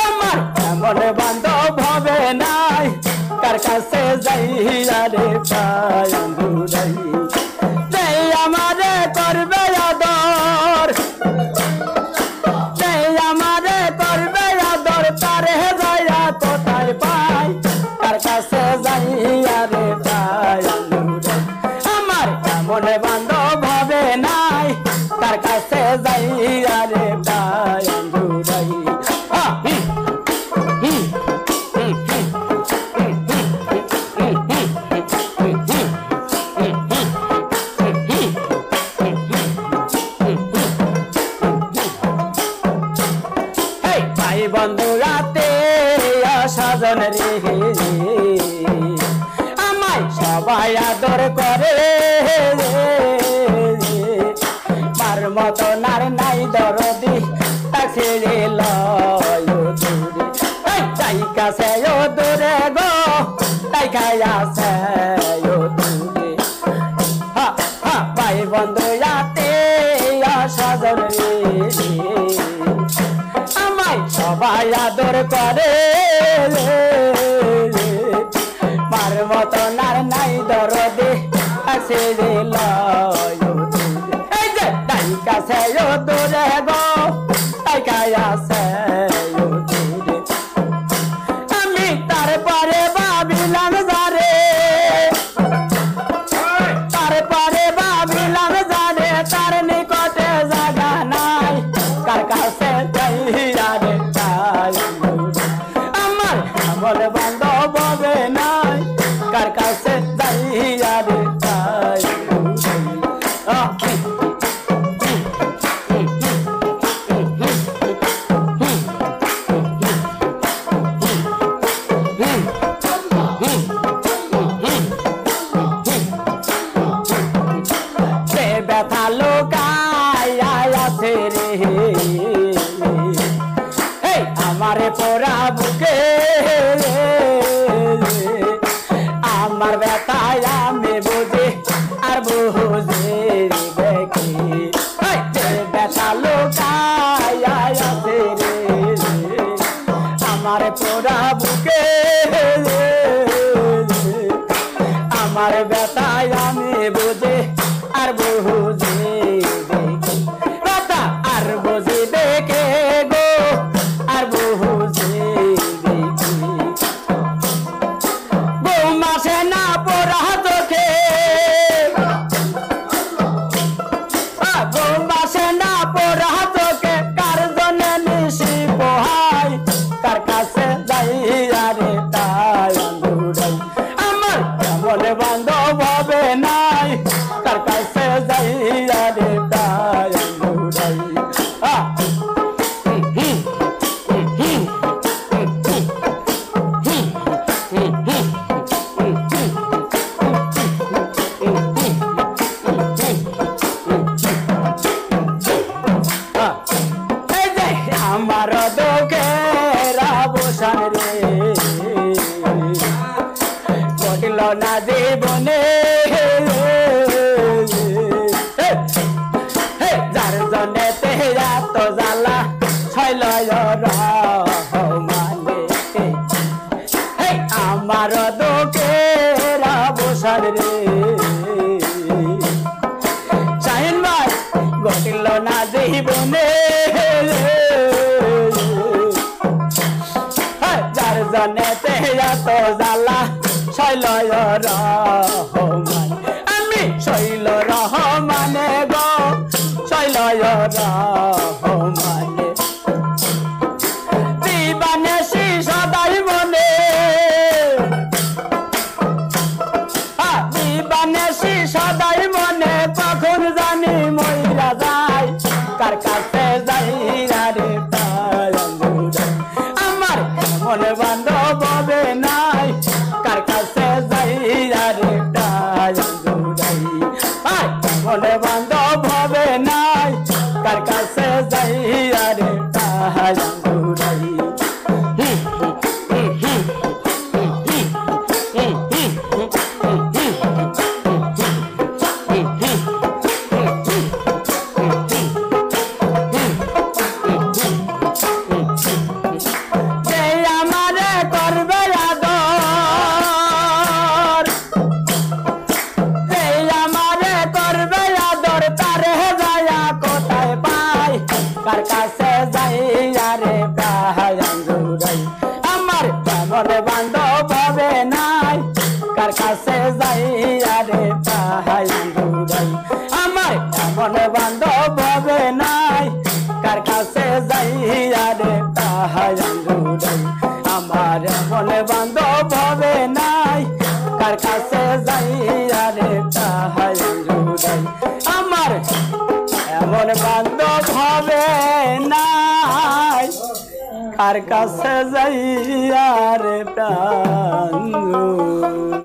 আমার এমন বান্ধব হবে নাই কার কাছে যাইয়া রে পায়ুরাই যেই আমারে করবে আদর যেই আমারে করবে আদর তারে যাইয়া কোথায় পাই কার কাছে যাইয়া রে পায়ুরাই আমার এমন বান্ধব হবে নাই কার কাছে যাইয়া রে পায়ুরাই ভাই বন্ধু রাতে সাজন রে আমায় সবাই আদর করে মার মতো নার নাই দরদি তাকে লয় দূরে তাই কাছে দূরে গো তাই খাইয়াছে দূরে ভাই বন্ধু রাতে সাজন রে আমায় সবাই আদর করে মার মতো নার নাই দরদে আছে রে লয় এই যে তাই কাছে দূরে গো তাই কাছে দূরে আমি তারপরে ভাবিলাম যারে তারপরে ভাবিলাম যারে তার নিকটে জায়গা নাই কার কাছে যাইয়া রে আমার আমার বান্ধব হবে নাই কার কাছে যাইয়া রে ব্যথা লোকায় আছে রে আমারে পোড়া বুকে আমার ব্যথায় আমি বুঝি আর বুঝে দেখি ব্যথা লোকায় আছে রে আমার পোড়া বুকে আমার ব্যথায় আমি বুঝে আর বুঝে দেখি ব্যথা আর বুঝে দেখে গো আর বুঝে দেখি ঘুম আসে না পোড়া চোখে ঘুম আসে না পোড়া চোখে কার জন্য নিশি পোহাই কার কাছে যাইয়া রে পায়ুরাই আমার এমন বান্ধব হবে নাই কার কাছে যাইয়া রে পায়ুরাই আমার দুঃখের অবসান রে ঘটিল না জীবনে যার জন্যে এত জ্বালা ছয়ল মানে আমার দুঃখের অবসান রে শাহিন ভাই ঘটিল না জীবনে যার জন্যে এত জ্বালা শৈল রহমান আমি শৈল রহমানে গো শৈল রহমানে জীবনে সদাই মনে জীবনে সদাই মনে কখন জানি মইরা যায় কার কাছে যাইয়া রে আমার এমন বান্ধব হবে নাই কার কাছে যাইয়া রে এমন বান্ধব হবে নাই কার কাছে যাইয়া রে কার কাছে যাইয়া রে প্রাণ